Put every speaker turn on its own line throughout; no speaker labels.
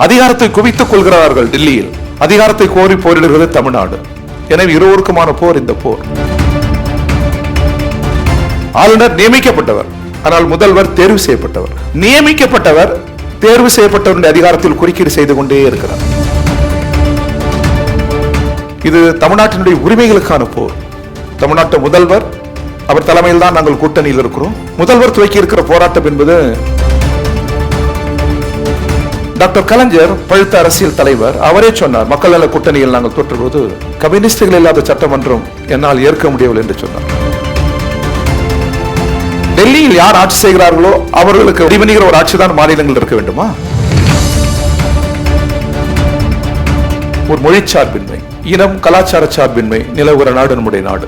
அதிகாரத்தை குவித்துக் கொள்கிறார்கள் டெல்லியில். அதிகாரத்தை கோரி போரிடுகிறது தமிழ்நாடு. எனவே இருவருக்குமான போர் இந்த போர். ஆளுநர் நியமிக்கப்பட்டவர், ஆனால் முதல்வர் தேர்வு செய்யப்பட்டவர். நியமிக்கப்பட்டவர் தேர்வு செய்யப்பட்டவருடைய அதிகாரத்தில் குறுக்கீடு செய்து கொண்டே இருக்கிறார். இது தமிழ்நாட்டினுடைய உரிமைகளுக்கான போர். தமிழ்நாட்டு முதல்வர் அவர் தலைமையில் தான் நாங்கள் கூட்டணியில் இருக்கிறோம். முதல்வர் துவக்கி இருக்கிற போராட்டம் என்பது டாக்டர் கலைஞர் பழுத்த அரசியல் தலைவர் அவரே சொன்னார், மக்கள் நல கூட்டணியில் நாங்கள் தோற்றும்போது கம்யூனிஸ்டுகள் இல்லாத சட்டமன்றம் என்னால் ஏற்க முடியவில்லை என்று சொன்னார். டெல்லியில் யார் ஆட்சி செய்கிறார்களோ அவர்களுக்கு அடிமணிகிற ஒரு ஆட்சி தான் மாநிலங்கள் இருக்க வேண்டுமா? ஒரு மொழி சார்பின்மை, இனம் கலாச்சார சார்பின்மை நிலவுகிற நாடு நம்முடைய நாடு.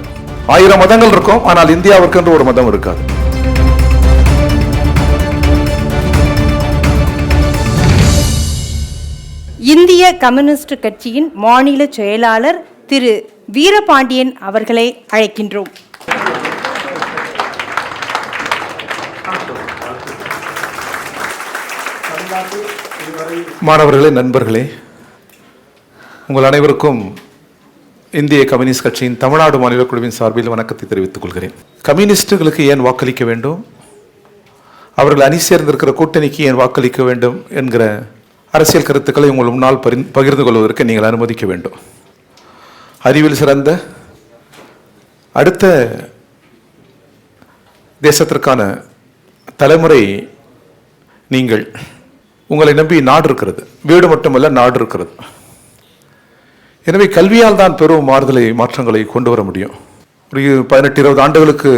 1000 மதங்கள் இருக்கும், ஆனால் இந்தியாவிற்கு என்று ஒரு மதம் இருக்காது.
இந்திய கம்யூனிஸ்ட் கட்சியின் மாநில செயலாளர் திரு வீரபாண்டியன் அவர்களை அழைக்கின்றோம்.
மாணவர்களே, நண்பர்களே, உங்கள் அனைவருக்கும் இந்திய கம்யூனிஸ்ட் கட்சியின் தமிழ்நாடு மாநில குழுவின் சார்பில் வணக்கத்தை தெரிவித்துக் கொள்கிறேன். கம்யூனிஸ்டுகளுக்கு ஏன் வாக்களிக்க வேண்டும், அவர்கள் அணி சேர்ந்திருக்கிற கூட்டணிக்கு ஏன் வாக்களிக்க வேண்டும் என்கிற அரசியல் கருத்துக்களை உங்கள் முன்னால் பகிர்ந்து கொள்வதற்கு நீங்கள் அனுமதிக்க வேண்டும். அறிவில் சிறந்த அடுத்த தேசத்திற்கான தலைமுறை நீங்கள். உங்களை நம்பி நாடு இருக்கிறது, வீடு மட்டுமல்ல நாடு இருக்கிறது. எனவே கல்வியால் தான் பெரும் மாற்றங்களை கொண்டு வர முடியும். ஒரு 18-20 ஆண்டுகளுக்கு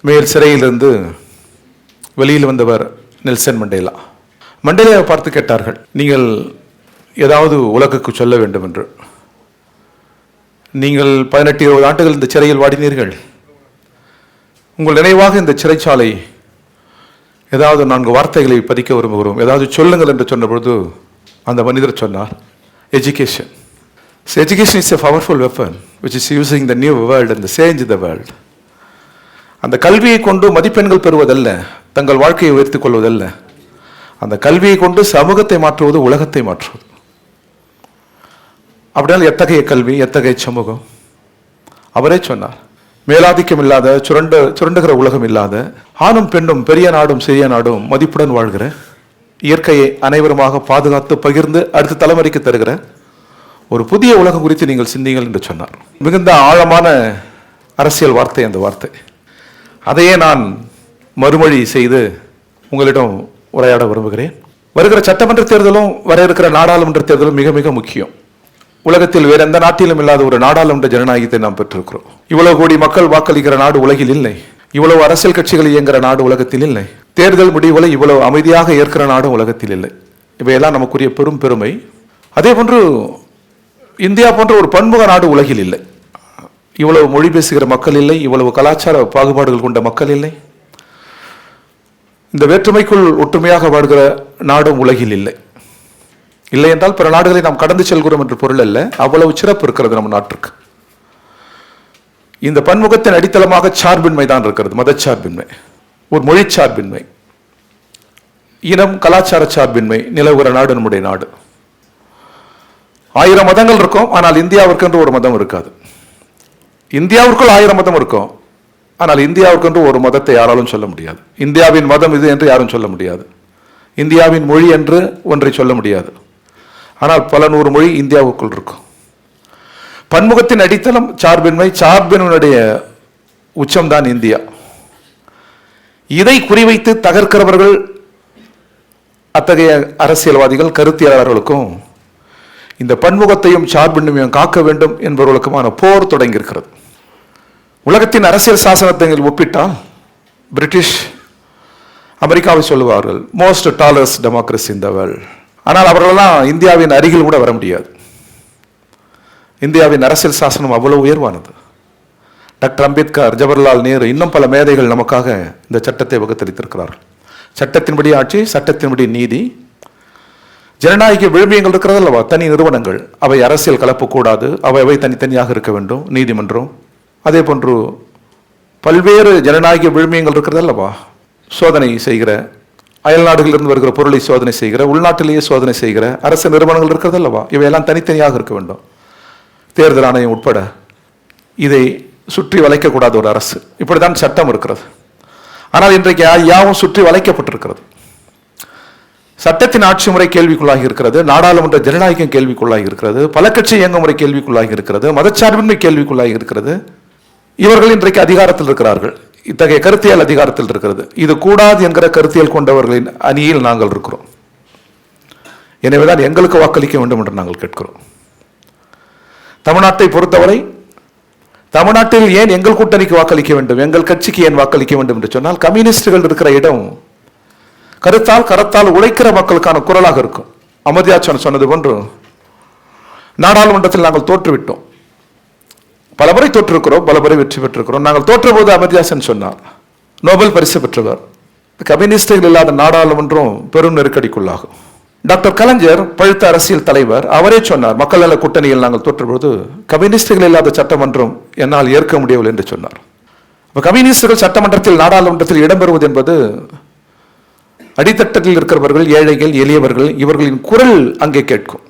மேல் சிறையிலிருந்து வெளியில் வந்தவர் நெல்சன் மண்டேலா. மண்டேலாவை பார்த்து கேட்டார்கள், நீங்கள் ஏதாவது உலகுக்கு சொல்ல வேண்டும் என்று. நீங்கள் 18-20 ஆண்டுகள் இந்த சிறையில் வாடினீர்கள், உங்கள் நினைவாக இந்த சிறைச்சாலை ஏதாவது 4 வார்த்தைகளை பதிக்க விரும்புகிறோம், ஏதாவது சொல்லுங்கள் என்று சொன்ன பொழுது அந்த மனிதர் சொன்னார், education. So education is a powerful weapon which is using the new world and the change the world. அந்த கல்வியை கொண்டு மதிப்பெண்கள் பெறுவதல்ல, தங்கள் வாழ்க்கையை உயர்த்திக் கொள்வதல்ல, அந்த கல்வியை கொண்டு சமூகத்தை மாற்றுவது, உலகத்தை மாற்றுவது. அப்படினால் எத்தகைய கல்வி, எத்தகைய சமூகம்? அவரே சொன்னார், மேலாதிக்கம் இல்லாத, சுரண்டுகிற உலகம் இல்லாத, ஆணும் பெண்ணும் பெரிய நாடும் சிறிய நாடும் மதிப்புடன் வாழ்கிற, இயற்கையை அனைவருமாக பாதுகாத்து பகிர்ந்து அடுத்த தலைமுறைக்கு தருகிற ஒரு புதிய உலகம் குறித்து நீங்கள் சிந்திங்கள் என்று சொன்னார். மிகுந்த ஆழமான அரசியல் வார்த்தை அந்த வார்த்தை. அதையே நான் மறுமொழி செய்து உங்களிடம் உரையாட விரும்புகிறேன். வருகிற சட்டமன்ற தேர்தலும் வர இருக்கிற நாடாளுமன்ற தேர்தலும் மிக மிக முக்கியம். உலகத்தில் வேற எந்த நாட்டிலும் இல்லாத ஒரு நாடாளுமன்ற ஜனநாயகத்தை நாம் பெற்றிருக்கிறோம். இவ்வளவு கோடி மக்கள் வாக்களிக்கிற நாடு உலகில் இல்லை. இவ்வளவு அரசியல் கட்சிகள் இயங்குகிற நாடு உலகத்தில் இல்லை. தேர்தல் முடிவுகளை இவ்வளவு அமைதியாக ஏற்கிற நாடு உலகத்தில் இல்லை. இவையெல்லாம் நமக்குரிய பெரும் பெருமை. அதே போன்று இந்தியா போன்ற ஒரு பன்முக நாடு உலகில் இல்லை. இவ்வளவு மொழி பேசுகிற மக்கள் இல்லை, இவ்வளவு கலாச்சார பாகுபாடுகள் கொண்ட மக்கள் இல்லை. இந்த வேற்றுமைக்குள் ஒற்றுமையாக வாழ்கிற நாடும் உலகில் இல்லை. இல்லை என்றால் பிற நாடுகளை நாம் கடந்து செல்கிறோம் என்று பொருள் அல்ல, அவ்வளவு சிறப்பு இருக்கிறது நம்ம நாட்டிற்கு. இந்த பன்முகத்தின் அடித்தளமாக சார்பின்மை தான் இருக்கிறது. மதச்சார்பின்மை, ஒரு மொழி சார்பின்மை, இனம் கலாச்சார சார்பின்மை நிலவுகிற நாடு நம்முடைய நாடு. 1000 மதங்கள் இருக்கும், ஆனால் இந்தியாவிற்கு என்று ஒரு மதம் இருக்காது. இந்தியாவிற்குள் 1000 மதம் இருக்கும், ஆனால் இந்தியாவிற்கு என்று ஒரு மதத்தை யாராலும் சொல்ல முடியாது. இந்தியாவின் மதம் இது என்று யாரும் சொல்ல முடியாது. இந்தியாவின் மொழி என்று ஒன்றை சொல்ல முடியாது. ஆனால் பல 100 மொழி இந்தியாவுக்குள் இருக்கும். பன்முகத்தின் அடித்தளம் சார்பின்மை, சார்பின்மையுடைய உச்சம்தான் இந்தியா. இதை குறிவைத்து தகர்க்கிறவர்கள் அத்தகைய அரசியல்வாதிகள், கருத்தியலாளர்களுக்கும் இந்த பன்முகத்தையும் சார்பின்மையும் காக்க வேண்டும் என்பவர்களுக்குமான போர் தொடங்கியிருக்கிறது. உலகத்தின் அரசியல் சாசனத்தை ஒப்பிட்டால் பிரிட்டிஷ், அமெரிக்காவை சொல்லுவார்கள் most tallest democracy in the world. ஆனால் அவர்களெல்லாம் இந்தியாவின் அருகில் கூட வர முடியாது. இந்தியாவின் அரசியல் சாசனம் அவ்வளவு உயர்வானது. டாக்டர் அம்பேத்கர், ஜவஹர்லால் நேரு, இன்னும் பல மேதைகள் நமக்காக இந்த சட்டத்தை வகுத்தளித்திருக்கிறார்கள். சட்டத்தின்படி ஆட்சி, சட்டத்தின்படி நீதி, ஜனநாயக விழுமியங்கள் இருக்கிறது அல்லவா, தனி நிறுவனங்கள், அவை அரசியல் கலப்பக்கூடாது, அவை தனித்தனியாக இருக்க வேண்டும், நீதிமன்றம். அதே போன்று பல்வேறு ஜனநாயக விழுமியங்கள் இருக்கிறது அல்லவா, சோதனை செய்கிற அயல் நாடுகளிலிருந்து வருகிற பொருளை சோதனை செய்கிற, உள்நாட்டிலேயே சோதனை செய்கிற அரசு நிறுவனங்கள் இருக்கிறது அல்லவா? இவையெல்லாம் தனித்தனியாக இருக்க வேண்டும். தேர்தல் ஆணையம் உட்பட இதை சுற்றி வளைக்கக்கூடாத ஒரு அரசு. இப்படித்தான் சட்டம் இருக்கிறது. ஆனால் இன்றைக்கு யாவும் சுற்றி வளைக்கப்பட்டிருக்கிறது. சட்டத்தின் ஆட்சி முறை கேள்விக்குள்ளாகி இருக்கிறது, நாடாளுமன்ற ஜனநாயகம் கேள்விக்குள்ளாகி இருக்கிறது, பல கட்சி இயங்குமுறை கேள்விக்குள்ளாகி இருக்கிறது, மதச்சார்பின்மை கேள்விக்குள்ளாகி இருக்கிறது. இவர்கள் இன்றைக்கு அதிகாரத்தில் இருக்கிறார்கள். இத்தகைய கருத்தியல் அதிகாரத்தில் இருக்கிறது. இது கூடாது என்கிற கருத்தியல் கொண்டவர்களின் அணியில் நாங்கள் இருக்கிறோம். எனவேதான் எங்களுக்கு வாக்களிக்க வேண்டும் என்று நாங்கள் கேட்கிறோம். தமிழ்நாட்டை பொறுத்தவரை, தமிழ்நாட்டில் ஏன் எங்கள் கூட்டணிக்கு வாக்களிக்க வேண்டும், எங்கள் கட்சிக்கு ஏன் வாக்களிக்க வேண்டும் என்று சொன்னால், கம்யூனிஸ்டுகள் இருக்கிற இடம் கரத்தால் உழைக்கிற மக்களுக்கான குரலாக இருக்கும். அமர்த்தியாச்சன் சொன்னது போன்று நாடாளுமன்றத்தில் நாங்கள் தோற்றுவிட்டோம். பல முறை தோற்றிருக்கிறோம், பல முறை வெற்றி பெற்றிருக்கிறோம். நாங்கள் தோற்ற போது அமர்த்தியாசன் சொன்னார், நோபல் பரிசு பெற்றவர், கம்யூனிஸ்டுகள் இல்லாத நாடாளுமன்றம் பெரும் நெருக்கடிக்குள்ளாகும். டாக்டர் கலைஞர் பழுத்த அரசியல் தலைவர், அவரே சொன்னார், மக்கள் நல கூட்டணியில் நாங்கள் தோற்றபோது கம்யூனிஸ்டுகள் இல்லாத சட்டமன்றம் என்னால் ஏற்க முடியவில்லை என்று சொன்னார். கம்யூனிஸ்டுகள் சட்டமன்றத்தில் நாடாளுமன்றத்தில் இடம்பெறுவது என்பது அடித்தட்டில் இருக்கிறவர்கள், ஏழைகள், எளியவர்கள், இவர்களின் குரல் அங்கே கேட்கும்,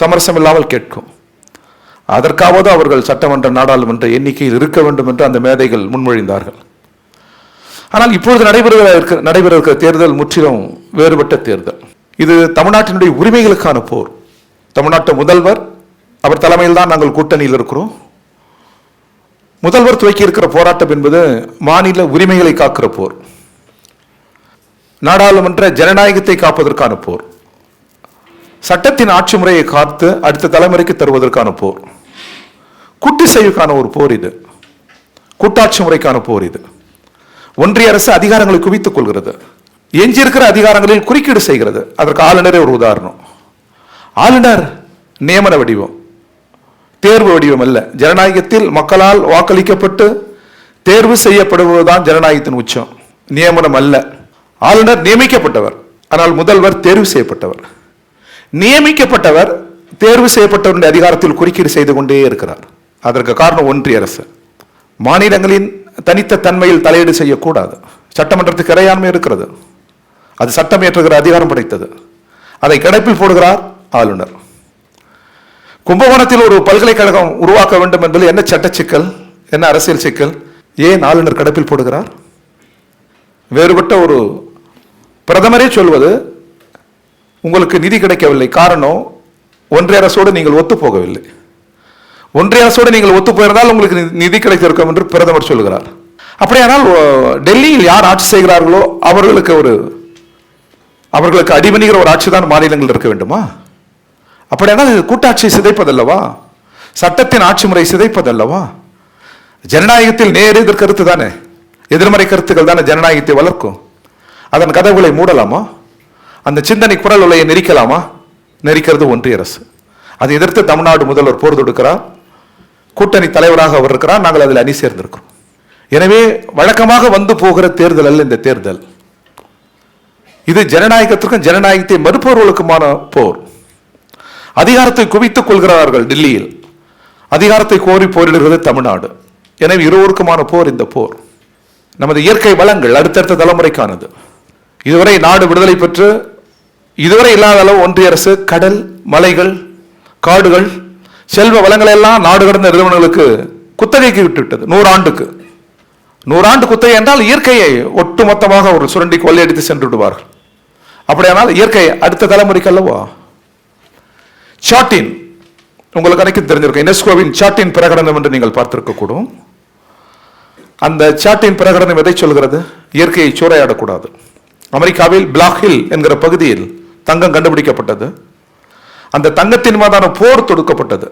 சமரசம் இல்லாமல் கேட்கும். அதற்காவது அவர்கள் சட்டமன்ற நாடாளுமன்ற எண்ணிக்கையில் இருக்க வேண்டும் என்று அந்த மேதைகள் முன்மொழிந்தார்கள். ஆனால் இப்பொழுது நடைபெற இருக்கிற தேர்தல் முற்றிலும் வேறுபட்ட தேர்தல். இது தமிழ்நாட்டினுடைய உரிமைகளுக்கான போர். தமிழ்நாட்டு முதல்வர், அவர் தலைமையில் தான் நாங்கள் கூட்டணியில் இருக்கிறோம். முதல்வர் துவக்கி இருக்கிற போராட்டம் என்பது மாநில உரிமைகளை காக்கிற போர், நாடாளுமன்ற ஜனநாயகத்தை காப்பதற்கான போர், சட்டத்தின் ஆட்சி முறையை காத்து அடுத்த தலைமுறைக்கு தருவதற்கான போர், கூட்டுசெய்வுக்கான ஒரு போர் இது, கூட்டாட்சி முறைக்கான போர் இது. ஒன்றிய அரசு அதிகாரங்களை குவித்துக் கொள்கிறது, எஞ்சியிருக்கிற அதிகாரங்களில் குறுக்கீடு செய்கிறது. அதற்கு ஆளுநரே ஒரு உதாரணம். ஆளுநர் நியமன வடிவம், தேர்வு வடிவம் அல்ல. ஜனநாயகத்தில் மக்களால் வாக்களிக்கப்பட்டு தேர்வு செய்யப்படுவதுதான் ஜனநாயகத்தின் உச்சம், நியமனம் அல்ல. ஆளுநர் நியமிக்கப்பட்டவர், ஆனால் முதல்வர் தேர்வு செய்யப்பட்டவர். நியமிக்கப்பட்டவர் தேர்வு செய்யப்பட்டவருடைய அதிகாரத்தில் குறுக்கீடு செய்து கொண்டே இருக்கிறார். அதற்கு காரணம் ஒன்றிய அரசு. மாநிலங்களின் தனித்த தன்மையில் தலையீடு செய்யக்கூடாது. சட்டமன்றத்துக்கு இறையாண்மை இருக்கிறது, அது சட்டம் இயற்றுகிற அதிகாரம் படைத்தது. அதை கிடப்பில் போடுகிறார் ஆளுநர். கும்பகோணத்தில் ஒரு பல்கலைக்கழகம் உருவாக்க வேண்டும் என்பது என்ன சட்ட சிக்கல், என்ன அரசியல் சிக்கல்? ஏன் ஆளுநர் கிடப்பில் போடுகிறார்? வேறுபட்ட ஒரு பிரதமரே சொல்வது, உங்களுக்கு நிதி கிடைக்கவில்லை, காரணம் ஒன்றிய அரசோடு நீங்கள் ஒத்து போகவில்லை. ஒன்றிய அரசோடு நீங்கள் ஒத்து போயிருந்தால் உங்களுக்கு நிதி கிடைத்திருக்கும் என்று பிரதமர் சொல்கிறார். அப்படியானால் டெல்லியில் யார் ஆட்சி செய்கிறார்களோ அவர்களுக்கு அடிபணிகிற ஒரு ஆட்சி தான் மாநிலங்கள் இருக்க வேண்டுமா? அப்படியானால் இது கூட்டாட்சி சிதைப்பதல்லவா, சட்டத்தின் ஆட்சி முறை சிதைப்பதல்லவா? ஜனநாயகத்தில் நேர் எதிர் கருத்து தானே, எதிர்மறை கருத்துக்கள் தானே ஜனநாயகத்தை வளர்க்கும். அதன் கதவுகளை மூடலாமா? அந்த சிந்தனை குரல் உலையை நெரிக்கலாமா? நெரிக்கிறது ஒன்றிய அரசு. அதை எதிர்த்து தமிழ்நாடு முதல்வர் போர் தொடுக்கிறார். கூட்டணி தலைவராக அவர் இருக்கிறார், நாங்கள் அதில் அணி சேர்ந்திருக்கிறோம். எனவே வழக்கமாக வந்து போகிற தேர்தல் அல்ல இந்த தேர்தல். இது ஜனநாயகத்திற்கும் ஜனநாயகத்தை மறுப்பவர்களுக்குமான போர். அதிகாரத்தை குவித்துக் கொள்கிறார்கள் டெல்லியில், அதிகாரத்தை கோரி போரிடுகிறது தமிழ்நாடு. எனவே இருவருக்குமான போர் இந்த போர். நமது இயற்கை வளங்கள் அடுத்தடுத்த தலைமுறைக்கானது. இதுவரை நாடு விடுதலை பெற்று இதுவரை இல்லாத அளவு ஒன்றிய அரசு கடல், மலைகள், காடுகள், செல்வ வளங்களை எல்லாம் நாடு கடந்த நிறுவனங்களுக்கு குத்தகைக்கு விட்டுவிட்டது. 100 ஆண்டுக்கு 100 ஆண்டு குத்தகை என்றால் இயற்கையை ஒட்டுமொத்தமாக ஒரு சுரண்டி கொள்ளையடித்து சென்று விடுவார்கள். அப்படியானால் இயற்கை அடுத்த தலைமுறைக்கு அல்லவா? சாட்டின், உங்களுக்கு அனைக்கும் தெரிஞ்சிருக்கும், யுனெஸ்கோவின் சாட்டின் பிரகடனம் என்று நீங்கள் பார்த்திருக்க கூடும். அந்த சாட்டின் பிரகடனம் எதை சொல்கிறது? இயற்கையை சூறையாடக்கூடாது. அமெரிக்காவில் பிளாக் ஹில் என்கிற பகுதியில் தங்கம் கண்டுபிடிக்கப்பட்டது. அந்த தங்கத்தின் மீதான போர் தொடுக்கப்பட்டது.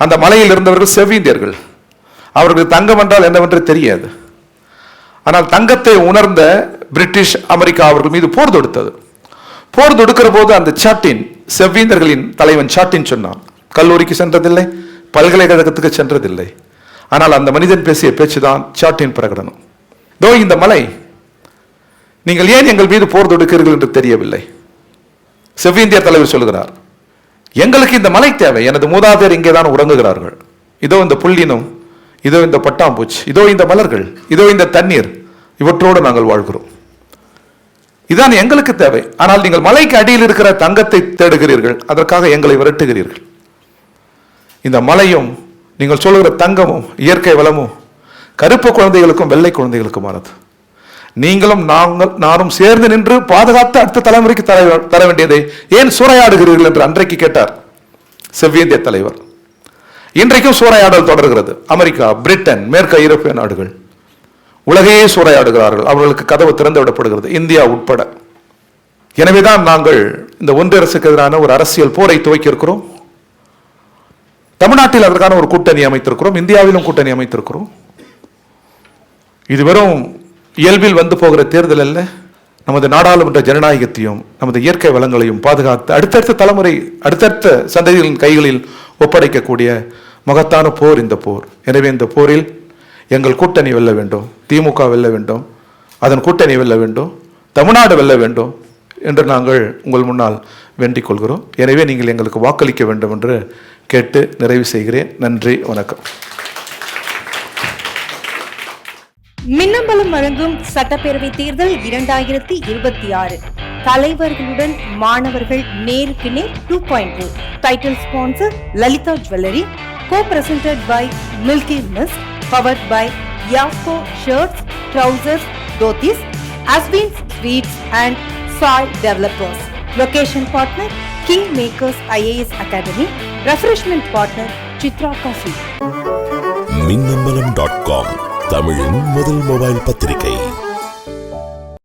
அந்த மலையில் இருந்தவர்கள் செவ்விந்தியர்கள். அவர்களுக்கு தங்கம் என்றால் என்னவென்று தெரியாது. ஆனால் தங்கத்தை உணர்ந்த பிரிட்டிஷ், அமெரிக்கா அவர்கள் மீது போர் தொடுத்தது. போர் தொடுக்கிற போது அந்த சாட்டின், செவ்விந்தியர்களின் தலைவன் சாட்டின் சொன்னான், கல்லூரிக்கு சென்றதில்லை, பல்கலைக்கழகத்துக்கு சென்றதில்லை, ஆனால் அந்த மனிதன் பேசிய பேச்சுதான் சாட்டின் பிரகடனம். தோ இந்த மலை, நீங்கள் ஏன் எங்கள் மீது போர் தொடுக்கிறீர்கள் என்று தெரியவில்லை. செவ்விந்திய தலைவர் சொல்கிறார், எங்களுக்கு இந்த மலை தேவை, எனது மூதாதையர் இங்கேதான் உறங்குகிறார்கள். இதோ இந்த புள்ளினம், இதோ இந்த பட்டாம்பூச்சி, இதோ இந்த மலர்கள், இதோ இந்த தண்ணீர், இவற்றோடு நாங்கள் வாழ்கிறோம். இதான் எங்களுக்கு தேவை. ஆனால் நீங்கள் மலைக்கு அடியில் இருக்கிற தங்கத்தை தேடுகிறீர்கள், அதற்காக எங்களை விரட்டுகிறீர்கள். இந்த மலையும் நீங்கள் சொல்லுகிற தங்கமும் இயற்கை வளமும் கருப்பு குழந்தைகளுக்கும் வெள்ளை குழந்தைகளுக்குமானது. நீங்களும் நானும் சேர்ந்து நின்று பாதுகாத்து அடுத்த தலைமுறைக்கு தர வேண்டியதை ஏன் சூறையாடுகிறீர்கள் என்று அன்றைக்கு கேட்டார் செவ்விந்திய தலைவர். இன்றைக்கும் சூறையாடல் தொடர்கிறது. அமெரிக்கா, பிரிட்டன், மேற்கு ஐரோப்பிய நாடுகள் உலகையே சூறையாடுகிறார்கள். அவர்களுக்கு கதவு திறந்து விடப்படுகிறது, இந்தியா உட்பட. எனவேதான் நாங்கள் இந்த ஒன்றிய அரசுக்கு எதிரான ஒரு அரசியல் போரை துவக்கி இருக்கிறோம். தமிழ்நாட்டில் அதற்கான ஒரு கூட்டணி அமைத்திருக்கிறோம், இந்தியாவிலும் கூட்டணி அமைத்திருக்கிறோம். இது வெறும் இயல்பில் வந்து போகிற தேர்தல் அல்ல. நமது நாடாளுமன்ற ஜனநாயகத்தையும் நமது இயற்கை வளங்களையும் பாதுகாத்து அடுத்தடுத்த தலைமுறை, அடுத்தடுத்த சந்ததிகளின் கைகளில் ஒப்படைக்கக்கூடிய மகத்தான போர் இந்த போர். எனவே இந்த போரில் எங்கள் கூட்டணி வெல்ல வேண்டும், திமுக வெல்ல வேண்டும், அதன் கூட்டணி வெல்ல வேண்டும், தமிழ்நாடு வெல்ல வேண்டும் என்று நாங்கள் உங்கள் முன்னால் வேண்டிக் கொள்கிறோம். எனவே நீங்கள் எங்களுக்கு வாக்களிக்க வேண்டும் என்று கேட்டு நிறைவு செய்கிறேன். நன்றி, வணக்கம்.
மின்னம்பலம் வழங்கும் சட்டப்பேரவை தேர்தல் 2026 தலைவர்களுடன் மாணவர்கள் நேருக்கு நேர் 2.0. Title sponsor Lalitha jewellery. co-presented by Milky Mist. powered by Yasco shirts, trousers, dhotis, Aswin Sweets and Sai Developers. Location partner King Makers IAS Academy. Refreshment partner Chitra Coffee.
மின்னம்பலம்.com தமிழின் முதல் மொபைல் பத்திரிகை.